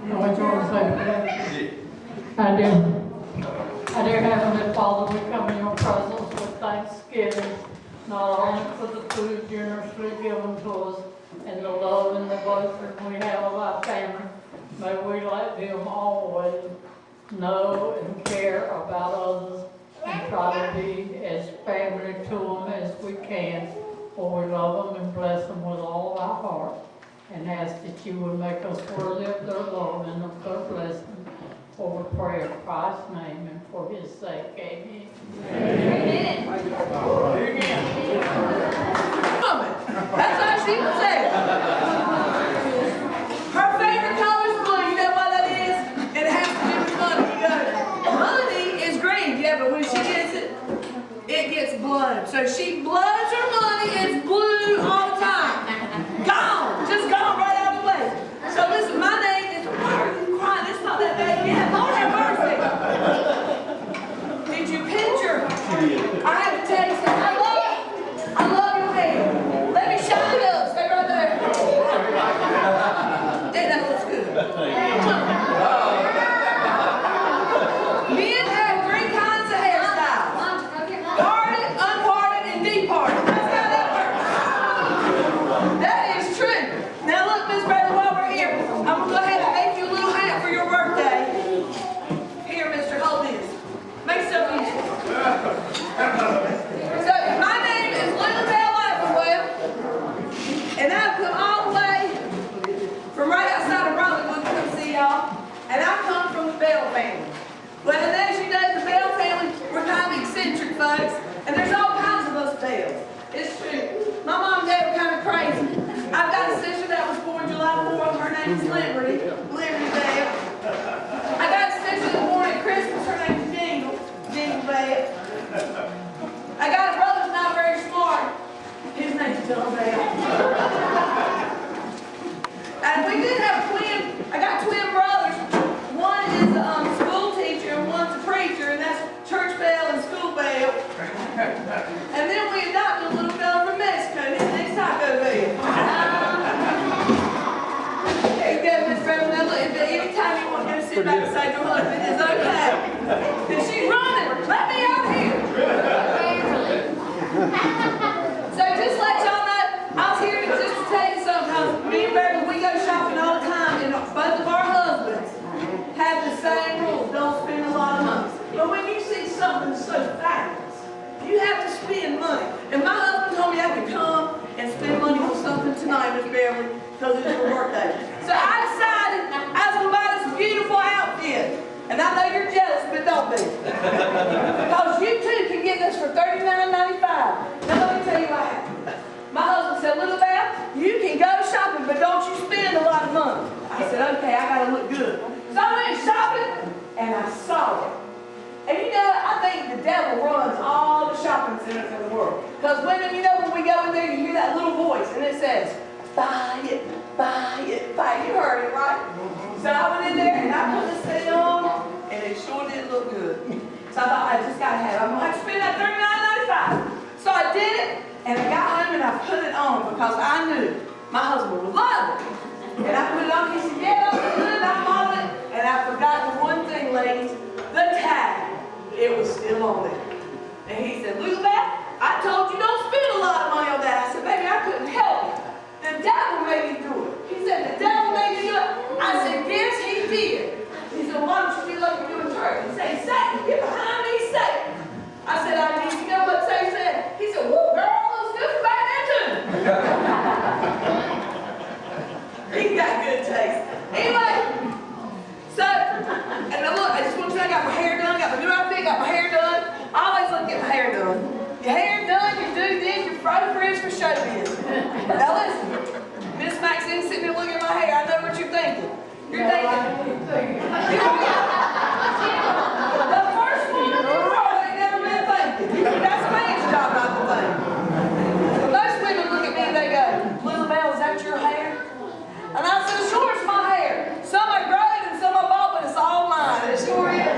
What you want to say? I do. I dear Heavenly Father, we come in your presence with thanksgiving, not only for the food generously given to us and the love and the blessing we have of our family. May we let them always know and care about others and try to be as family to them as we can, for we love them and bless them with all our heart, and ask that you would make us worthy of their love and of their blessing. For we pray in Christ's name and for his sake. Amen. Amen. That's what she would say. Her favorite color is blue. You know what that is? And it has to do with money. You go, money is green. Yeah, but when she gets it, it gets blood. So she bloods her money. It's blue all the time. Gone. Just gone right out of the way. So listen, my name is, why are you crying? It's not that bad yet. Lord have mercy. Did you picture? I have to tell you something. I love your hair. Let me shine it up. Stay right there. Dang, that looks good. Men have three kinds of hairstyles. Parted, unparted, and departed. That's how that works. That is true. Now look, Miss Beverly, while we're here, I'm going to go ahead and make you a little hat for your birthday. Here, mister, hold this. Make some music. So, my name is Lulu Belle, and I've come all the way from right outside of Raleigh to come see y'all, and I come from the Belle family. Well, and as you know, the Belle family, we're kind of eccentric folks, and there's all kinds of us Bells. It's true. My mom and dad were kind of crazy. I've got a sister that was born July 4th. Her name is Liberty Belle. I got a sister that was born at Christmas. Her name is Jingle Belle. I got a brother who's not very smart. His name's John Belle. And we did have I got twin brothers. One is a school teacher and one's a preacher, and that's Church Belle and School Belle. And then we adopted a little fella from Mexico. His name's Taco Belle. There you go, Miss Beverly. Now look, anytime you want to go sit back and say your husband is okay. And she's running. Let me out here. So just let y'all know, I was here just to tell you something. Me and Beverly, we go shopping all the time, and both of our husbands have the same rules. Don't spend a lot of money. But when you see something so fabulous, you have to spend money. And my husband told me I could come and spend money on something tonight, Miss Beverly, because it's your birthday. So I decided I was going to buy this beautiful outfit. And I know you're jealous, but don't be. Because you too can get this for $39.95. Now let me tell you what happened. My husband said, Lulu Belle, you can go shopping, but don't you spend a lot of money. I said, okay, I gotta look good. So I went shopping, and I saw it. And you know, I think the devil runs all the shopping centers in the world. Because women, you know, when we go in there, you hear that little voice, and it says, buy it, buy it, buy it. You heard it, right? So I went in there, and I put this thing on, and it sure did look good. So I thought, I just gotta have it. I'm gonna have to spend that $39.95. So I did it, and I got home, and I put it on, because I knew my husband would love it. And I put it on, he said, yeah, that's good, I love it. And I forgot the one thing, ladies, the tag. It was still on there. And he said, Lulu Belle, I told you don't spend a lot of money on that. I said, baby, I couldn't help it. The devil made me do it. He said, the devil made me do it. I said, yes, he did. He said, why don't you be like you do in church? He said, Satan, get behind me, Satan. I said, I did. You know what Satan said? He said, woo, girl, looks good back there too. He got good taste. Anyway, so, and now look, I just want you to know I got my hair done, got my new outfit, got my hair done. I always look at my hair done. Your hair done, you do this, you're frozen fridge for showbiz. Now listen, Miss Maxine sitting there looking at my hair, I know what you're thinking. You're thinking, the first one in the world ain't never been thinking. That's a man's job, not the thing. Most women look at me and they go, Lulu Belle, is that your hair? And I said, sure, it's my hair. Some I growed and some I bought, but it's all mine. It sure is.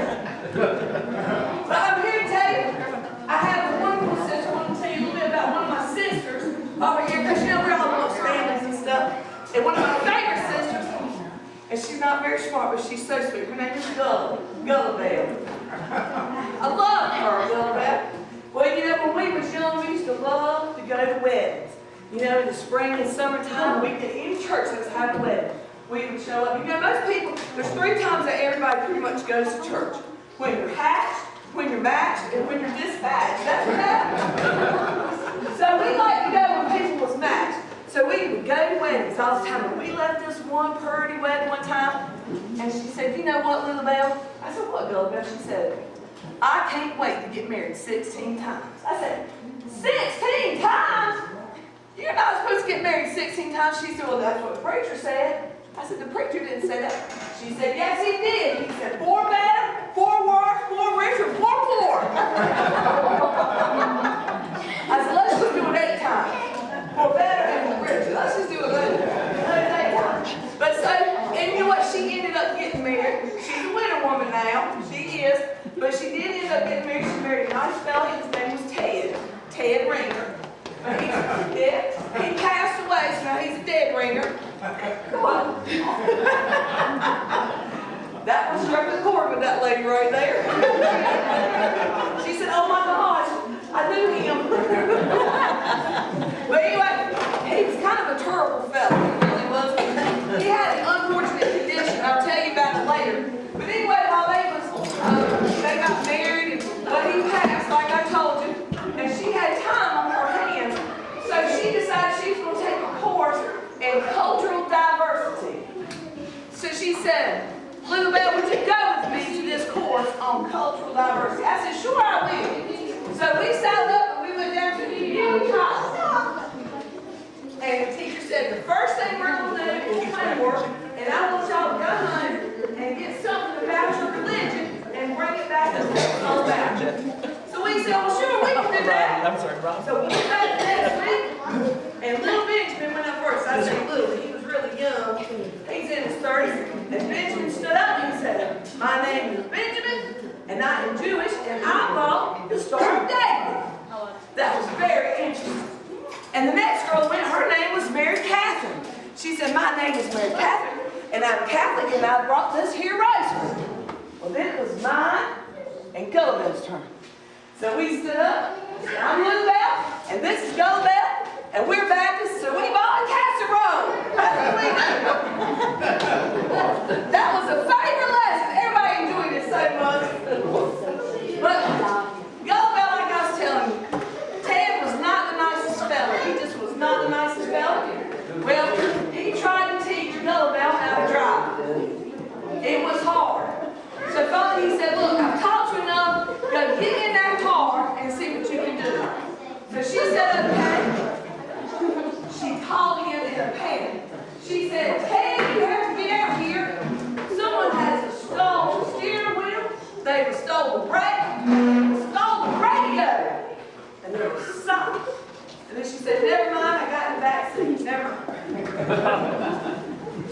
But I'm here to tell you, I have a wonderful sister. I want to tell you a little bit about one of my sisters over here, because you know we're all amongst families and stuff. And one of my favorite sisters And she's not very smart, but she's so sweet. Her name is Lulu Belle. I love her, Lulu Belle. Well, you know, when we was young, we used to love to go to weddings. You know, in the spring and summertime, we did any church that was having a wedding. We would show up. You know, most people, there's 3 times that everybody pretty much goes to church. When you're hatched, when you're matched, and when you're dispatched. That's what happens. So we like to go when people was matched. So we would go to weddings all the time. And we left this one purdy wedding one time, and she said, you know what, Lulu Belle? I said, what, Lulu Belle? She said, I can't wait to get married 16 times. I said, 16 times? You're not supposed to get married 16 times. She said, well, that's what the preacher said. I said, the preacher didn't say that. She said, yes, he did. He said, 4 better, 4 worse, 4 richer, 4 poor. I said, let's just do it 8 times. 4 better and 4 richer. Let's just do it 8 times. But so, and you know what? She ended up getting married. She's a widow woman now. She is. But she did end up getting married. She married a nice fellow. His name was Ted Ringer. He passed away, so now he's a dead ringer. Come on. That one struck a chord with that lady right there. She said, oh my gosh, I knew him. But anyway, he was kind of a terrible fellow. He really was. He had an unfortunate condition. I'll tell you about it later. But anyway, while they got married, but he passed, like I told you, and she had time on her hands. So she decided she was going to take a course in cultural diversity. So she said, Lulu Belle, would you go with me to this course on cultural diversity? I said, sure I will. So we signed up and we went down to the Union College. And the teacher said, the first thing we're going to do is homework, and I want y'all to go home and get something about your religion and bring it back and tell us all about it. So we said, well, sure, we can do that. I'm sorry, Rob. So we went back the next week, and little Benjamin went up first. I said, little, he was really young. He's in his 30s. And Benjamin stood up and he said, my name is Benjamin, and I am Jewish, and I bought the Star of David. That was very interesting. And the next girl went, her name was Mary Catherine. She said, my name is Mary Catherine, and I'm Catholic, and I brought this here rosary. Well, then it was mine and Gulliver's turn. So we stood up, and said, I'm Lulu Belle, and this is Lulu Belle, and we're Baptists, so we bought a casserole. That's what we did. That was a favorite lesson. Everybody enjoyed it so much. But Lulu Belle, like I was telling you, Ted was not the nicest fella. He just was not the nicest fella. Well, he tried to teach Lulu Belle how to drive. It was hard. So finally he said, look, I've taught you enough. Go get in that car and see what you can do. So she said, okay. She called him in a panic. She said, Ted, you have to get out here. Someone has stole the steering wheel. They stole the brake. Stole the radio. And there was silence. And then she said, never mind, I got in the back seat. Never mind.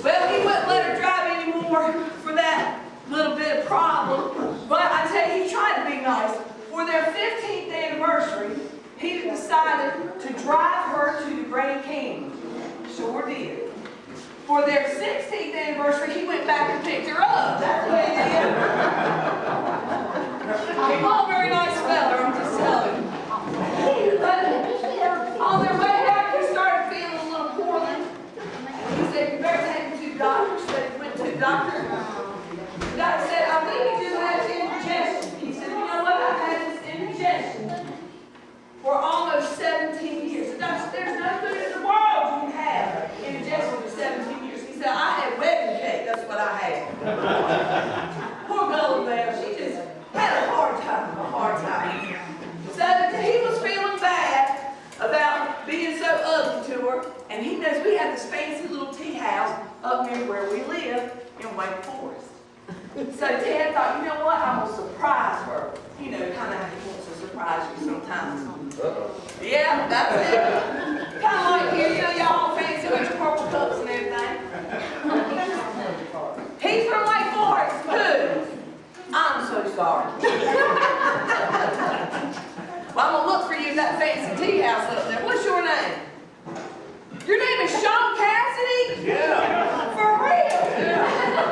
Well, he wouldn't let her drive anymore for that little bit of problem. But I tell you, he tried to be nice. For their 15th anniversary, he decided to drive her to the Grand Canyon. Sure did. For their 16th anniversary, he went back and picked her up. That's what he did. He's not a very nice fella, I'm just telling you. But on their way back, he started feeling a little poorly. And he said, you better take him to the doctor. So he went to the doctor. The doctor said, I think you do have indigestion. He said, you know what? I've had this indigestion for almost 17 years. The doctor said, there's no food in the world you can have indigestion for 17 years. He said, I had wedding cake. That's what I had. Poor Lulu Belle. She just had a hard time. So he was feeling bad about being so ugly to her. And he knows we have this fancy little tea house up near where we live in Wake Forest. So Ted thought, you know what, I'm going to surprise her. You know, kind of how he wants to surprise you sometimes. Yeah, that's it. Kind of like here, you know, y'all fancy with your purple cups and everything. He's from Wake Forest. Who? I'm so sorry. Well, I'm going to look for you in that fancy tea house up there. What's your name? Your name is Sean Cassidy? Yeah. For real? Yeah.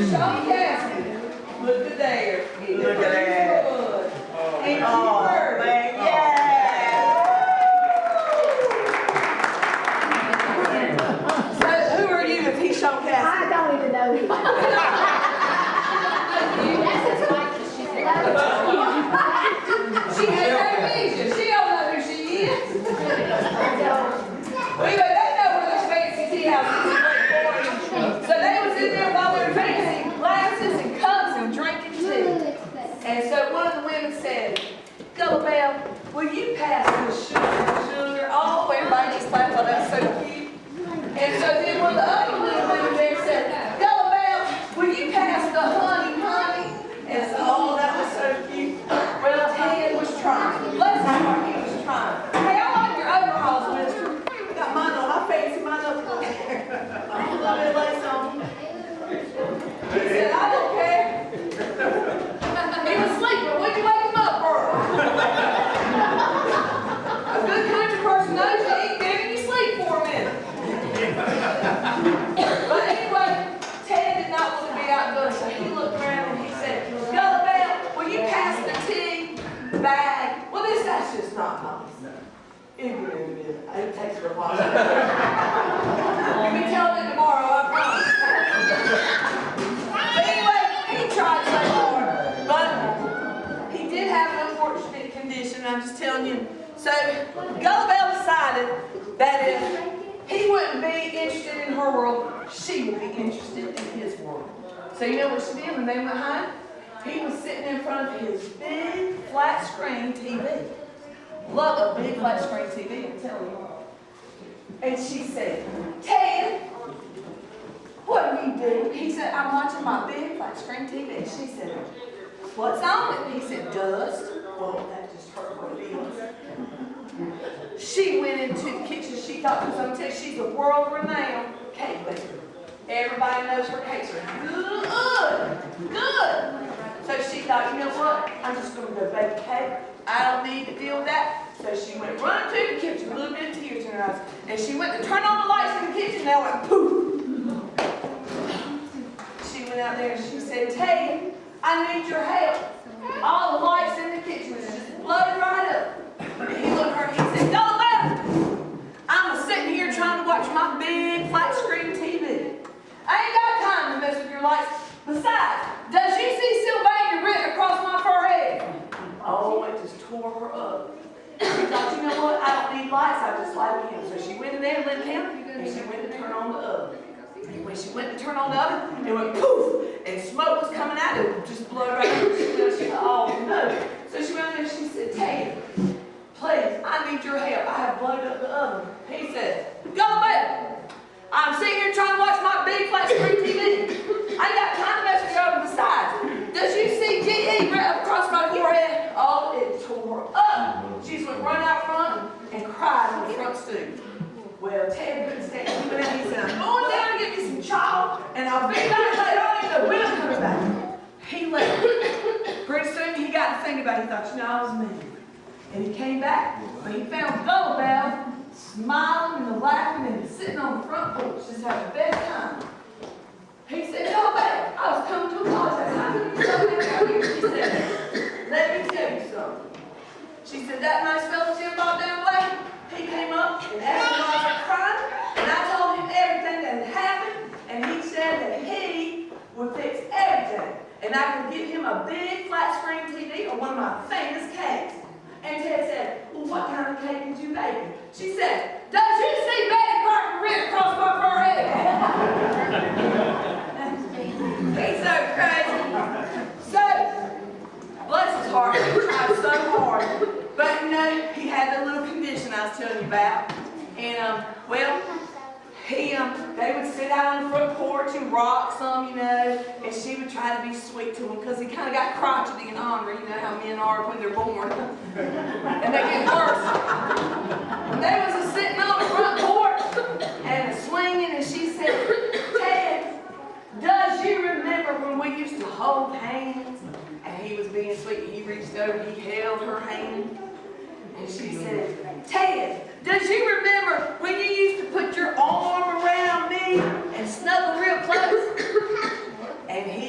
Sean Cassidy. Look at there. Look at that. And Oh, man, yeah. So who are you if he's Sean Cassidy? I don't even know. That's as much as she said. She has no vision. She don't know who she is. Well, anyway, they know where those fancy tea houses is. So they was in there while they were fancy glasses and cups and drinking tea. And so one of the women said, Lulu Belle, will you pass the sugar? Oh, everybody just laughed. Oh, that's so cute. And so then one of the other little women there said, Lulu Belle, will you pass the honey? And so, oh, that was so cute. Well, Ted was trying. Bless his heart, he was trying. Hey, I like your overalls, mister. I got mine on. I fancy mine up there. I'm a little bit lace on. He said, I don't care. He was sleeping. What'd you wake him up for? A good country person knows you ain't giving you sleep for a minute. But anyway, Ted did not want to be outdone, so he looked around and he said, Lulu Belle, will you pass the tea bag? Well, that's just not nice. It takes her a while. You'll be telling it tomorrow, I promise. But anyway, he tried so hard, but he did have an unfortunate condition, I'm just telling you. So, Lulu Belle decided that if he wouldn't be interested in her world, she would be interested in his world. So you know what she did when they went home? He was sitting in front of his big flat screen TV. Love a big flat screen TV, I'm telling you. And she said, Ted, what are you doing? He said, I'm watching my big flat screen TV. And she said, what's on it? He said, dust. Well, that just hurt her feelings. She went into the kitchen. She thought, because I'm going to tell you, she's a world-renowned cake baker. Everybody knows her cakes are good. So she thought, you know what? I'm just going to go bake a cake. I don't need to deal with that. So she went running to the kitchen, a little bit of tears in her eyes. And she went to turn on the lights in the kitchen, and they went poof. She went out there and she said, Ted, I need your help. All the lights in the kitchen was just flooded right up. And he looked at her and he said, Lulu Belle, I'm sitting here trying to watch my big flat screen TV. I ain't got time to mess with your lights. Besides, does you see Sylvania written across my forehead? Oh, it just tore her up. She thought, you know what? I don't need lights. I just like him. So she went in there and lit him, and she went to turn on the oven. And when she went to turn on the oven, it went poof, and smoke was coming out. It would just blow right over. She thought, oh no. So she went in there and she said, Ted, please, I need your help. I have blown up the oven. He said, Lulu Belle, I'm sitting here trying to watch my big flat screen TV. I ain't got time to mess with your oven. Besides, does you see GE right up across my forehead? Oh, it tore up. She just went right out front and cried on the front stoop. Well, Ted couldn't stand it. He went out and he said, I'm going down to get me some chocolate, and I'll be back later on and the will coming back. He left. Pretty soon he got to thinking about it. He thought, you know, I was mean. And he came back, but he found Lulu Belle smiling and laughing and sitting on the front porch just having the best time. He said, Lulu Belle, I was coming to apologize. How could you come back out here? She said, let me tell you something. She said, that nice fellow Jim Bob down the way, he came up and asked me why I was crying, and I told him everything that had happened, and he said that he would fix everything, and I could give him a big flat screen TV or one of my famous cakes. And Ted said, well, what kind of cake did you bake? She said, don't you see Betty Parker written across my forehead? He's so crazy. So, bless his heart, he tried so hard. But, you know, he had that little condition I was telling you about. And, well, they would sit out on the front porch and rock some, you know, and she would try to be sweet to him because he kind of got crotchety and ornery, you know how men are when they're born. And they get worse. And they was sitting on the front porch and swinging, and she said, Ted, does you remember when we used to hold hands? And he was being sweet. He reached over, he held her hand. And she said, Ted, does you remember when you used to put your arm around me and snuggle real close? And he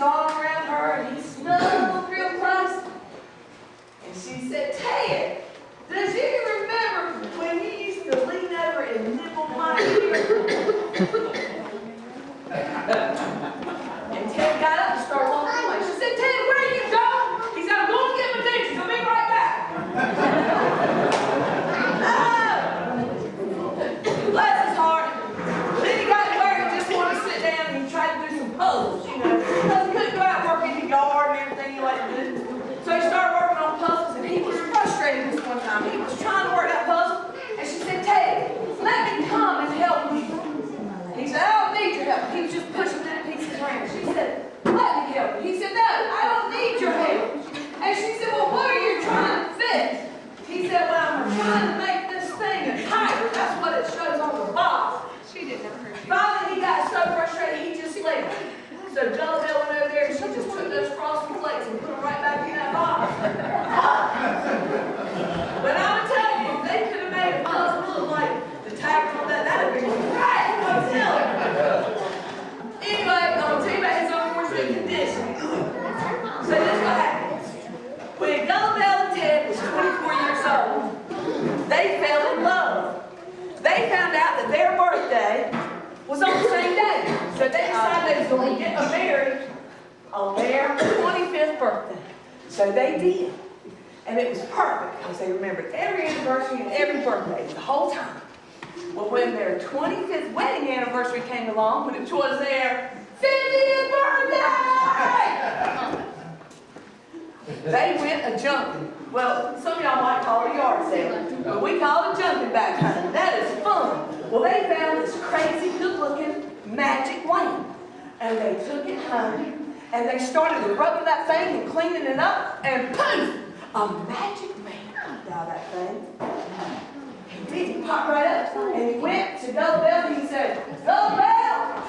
arm around her and he snuggled real close. And she said, Ted, does you remember when you used to lean over and nibble my ear? And Ted got up and started walking away. She said, Ted, where are you going? He said, I'm going to get my dishes. I'll be right back. Bless his heart. Then he got to where he just wanted to sit down and he tried to do some puzzles, you know, because he couldn't go out and work in the yard and everything he liked to do. So he started working on puzzles and he was frustrated this one time. He was trying to work that puzzle and she said, Ted, let me come and help you. He said, I don't need your help. He was just pushing little pieces around. She said, let me help you. He said, no, I don't need your help. And she said, well, what are you trying to fix? He said, well, I'm trying to make this thing a tiger. That's what it shows on the box. She didn't know her. Finally, he got so frustrated, he just left. So Lulu Belle went over there and she just took those frosted flakes and put them right back in that box. But I'm telling you, if they could have made a puzzle look like the tiger on that, that would have been great. I'm telling you. Anyway, I'm going to tell you about his unfortunate condition. So this is what happened. When Lulu Belle and Ted was 24 years old, they fell in love. They found out that their birthday was on the same day. So they decided they was going to get married on their 25th birthday. So they did. And it was perfect because they remembered every anniversary and every birthday the whole time. Well, when their 25th wedding anniversary came along, which was their 50th birthday, they went a-jumping. Well, some of y'all might call it a yard sale, but we call it jumping back hunting. That is fun. Well, they found this crazy, good-looking magic wing, and they took it home, and they started rubbing that thing and cleaning it up, and poof, a magic man popped out of that thing. He did. He popped right up, and he went to Lulu Belle, and he said, Lulu Belle,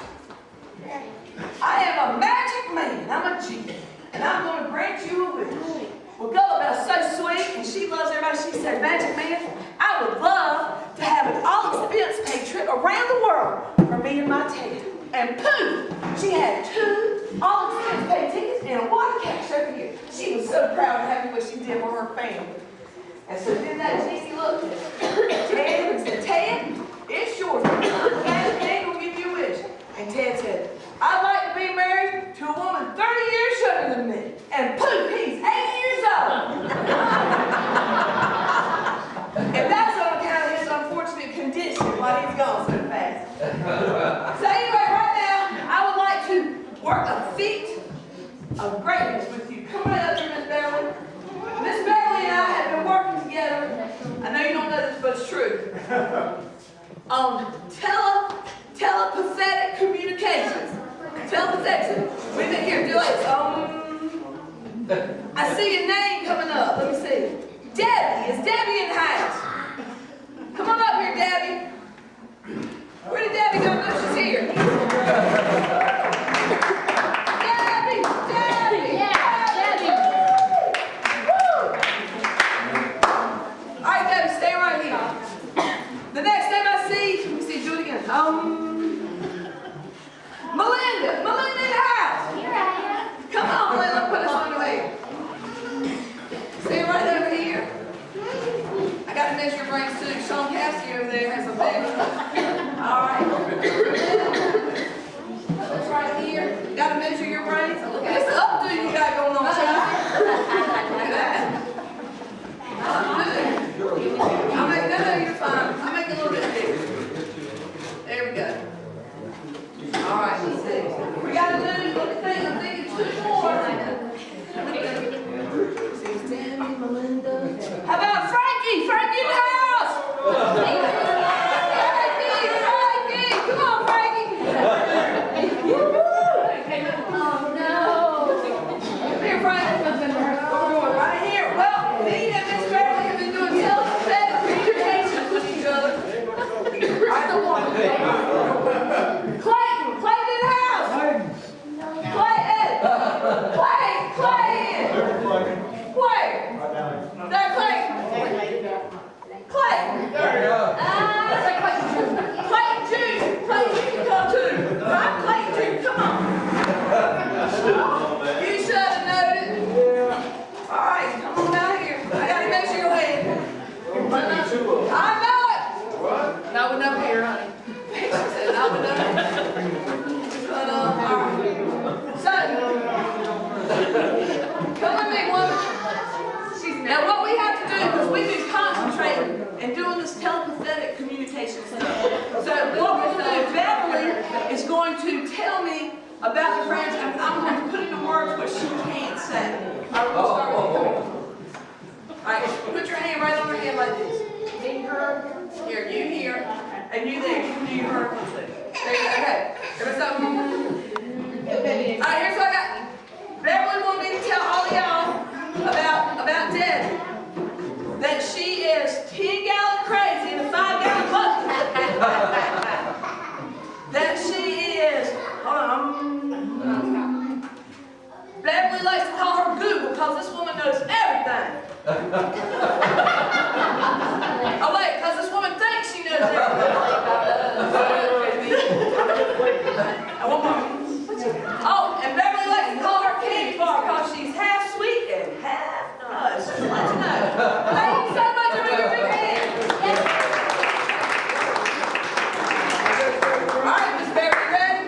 I am a magic man. I'm a genie, and I'm going to grant you a wish. Well, Lulu Belle's so sweet, and she loves everybody. She said, Magic Man, I would love to have an all-expense-paid trip around the world for me and my Ted. And poof, she had 2 all-expense-paid tickets and a wad of cash over here. She was so proud and happy what she did for her family. And so then that genie looked at Ted and said, Ted, it's yours. Magic Man will give you a wish. And Ted said, I'd like to be married to a woman 30 years younger than me. And poof, he's 80 years old. And that's on account of his unfortunate condition while he's gone so fast. So anyway, right now, I would like to work a feat of greatness with you. Come right up here, Miss Beverly. Miss Beverly and I have been working together. I know you don't know this, but it's true. Telepathetic communications. Telepathic. We've been here, do like, I see a name coming up. Let me see. Debbie. Is Debbie in the house? Come on up here, Debbie. Where did Debbie go? No, she's here. Debbie. Yeah, Debbie. Woo! All right, Debbie, stay right here. The next time I see, let me see, do it again. Melinda in the house. Here I am. Come on, Melinda, put us on the way. Stay right over here. I got to measure your brains too. Sean Cassidy over there has a bag. All right. That's right here. Got to measure your brains. Look at this updo you got going on, child. Look at that. I'll make that out of your fine. I'll make it a little bit bigger. There we go. All right, let's see. We got to do, look at things. I'm thinking 2 more. See, Tammy, Melinda. How about Frankie? Frankie in the house! Frankie! Come on, Frankie! Oh, no. Come here, Frankie. We're going right here. Well, me and Miss Beverly have been doing telepathic communications with each other. Right the one. Clayton in the house! Clayton! Clayton! There, Clayton! Clayton! Clayton Jr. Clayton, you can come too. Right, Clayton Jr., come on. Now what we have to do, because we've been concentrating and doing this telepathic communication thing. So what we're going to do, Beverly is going to tell me about the friends, and I'm going to put into words what she can't say. All right, we'll start with you. All right, put your hand right on her head like this. Here, you here, and you there. You can do your vertical too. There you go. Okay. Here's something. All right, here's what I got. Beverly wanted me to tell all of y'all about Debbie. That she is 10-gallon crazy in a 5-gallon bucket. That she is, hold on. Beverly likes to call her Google because this woman knows everything. Oh wait, because this woman thinks she knows everything. And one more. Oh, and Beverly likes to call her candy bar because she's half sweet and half nuts. Just to let you know. Thank you so much for your big hand. All right, Miss Beverly, ready?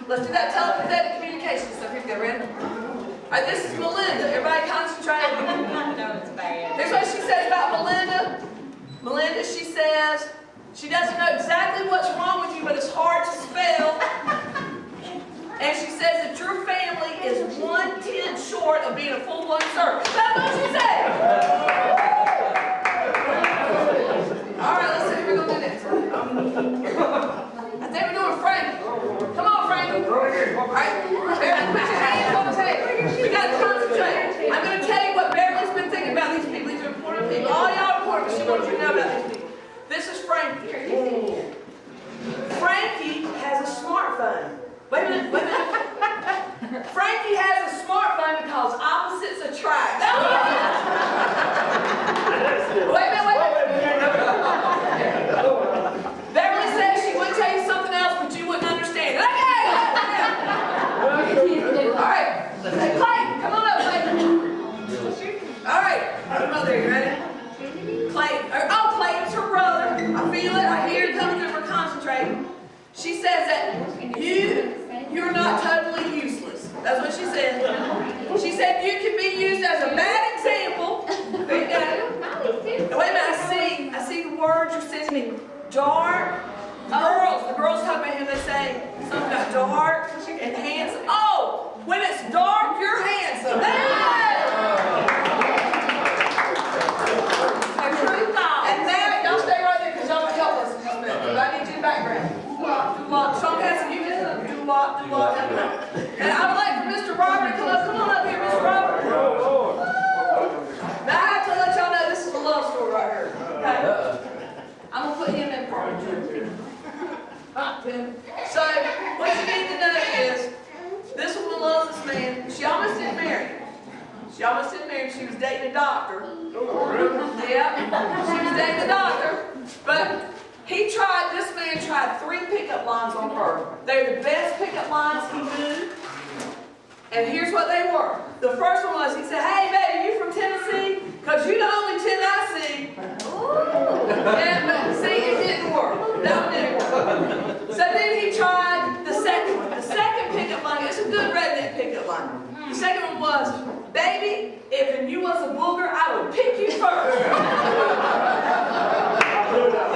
Let's do that telepathic communication stuff. Here we go, ready? All right, this is Melinda. Everybody concentrate. Here's what she says about Melinda. Melinda, she says, she doesn't know exactly what's wrong with you, but it's hard to spell. And she says that your family is 1/10 short of being a full-blown circus. That's what she said. All right, let's see what we're going to do next. I think we're doing Frankie. Come on, Frankie. All right, Beverly, put your hands on the table. We got to concentrate. I'm going to tell you what Beverly's been thinking about these people. These are important people. All y'all are important, but she wants you to know about these people. This is Frankie. Frankie has a smartphone. Wait a minute. Frankie has a smartphone because opposites attract. Wait a minute. Beverly says she would tell you something else, but you wouldn't understand. Okay. All right. Clayton, come on up, Clayton. All right. Come on there. You ready? Clayton. Oh, Clayton's her brother. I feel it. I hear it coming through. We're concentrating. She says that you're not totally useless. That's what she said. She said you can be used as a bad example. There you go. Now, wait a minute, I see the words you're sending me. Dark. The girls talk about him, they say something about dark and handsome. Oh, when it's dark, you're handsome. And now, y'all stay right there because y'all can help us in just a minute. I need you in the background. Sean Casson, you just do what. And I would like for Mr. Robert to come on up here, Mr. Robert. Now I have to let y'all know this is a love story right here. Okay? I'm going to put him in part of it. So, what you need to know is, this woman loves this man. She almost didn't marry him. She was dating a doctor. Yeah, she was dating a doctor. But this man tried 3 pickup lines on her. They're the best pickup lines he knew. And here's what they were. The first one was, he said, hey baby, you from Tennessee? Because you're the only 10 I see. And, but see, it didn't work. That one didn't work. So then he tried the second one. The second pickup line, it's a good redneck pickup line. The second one was, baby, if you was a booger, I would pick you first.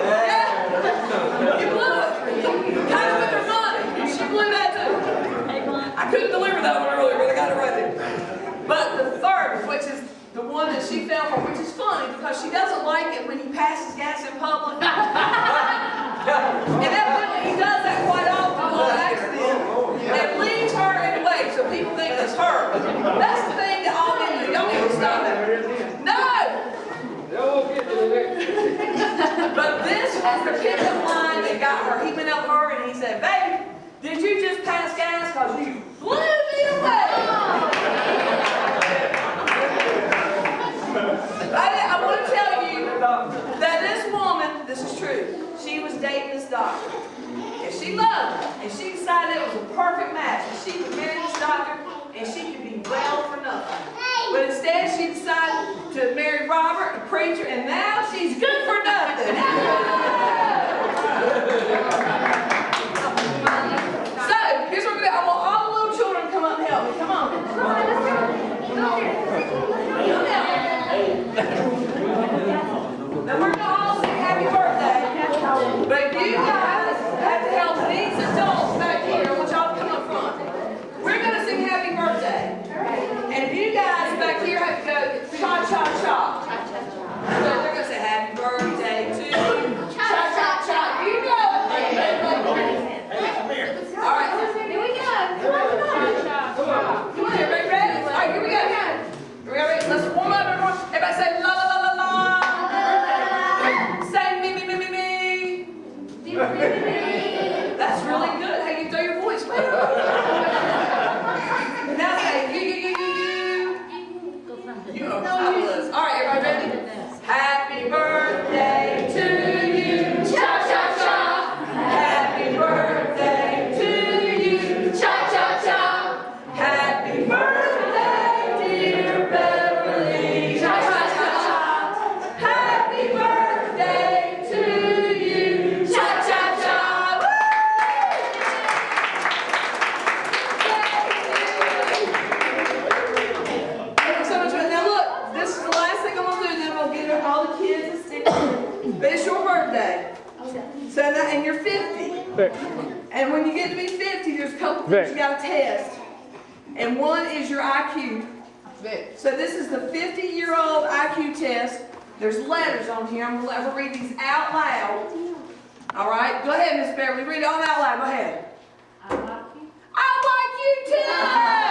Yeah. You blew it. Kind of with her money. She blew that too. I couldn't deliver that one earlier, but I got it right there. But the third, which is the one that she fell for, which is funny because she doesn't like it when he passes gas in public. And evidently he does that quite often on accident. And leaves her in the way so people think it's her. That's the thing that all men do. Y'all need to stop that. No! But this was the pickup line that got her. He went up to her and he said, baby, did you just pass gas because you blew me away? I want to tell you that this woman, this is true, she was dating this doctor. And she loved him. And she decided it was a perfect match. And she could marry this doctor and she could be well for nothing. But instead she decided to marry Robert, the preacher, and now she's good for nothing. So, here's what we're going to do. I want all the little children to come up and help me. Come on. Come on. Come on. Come on. And when you get to be 50, there's a couple things you gotta test. And one is your IQ. So this is the 50-year-old IQ test. There's letters on here. I'm gonna let her read these out loud. All right, go ahead, Miss Beverly. Read them out loud. Go ahead. I like you. I like you too.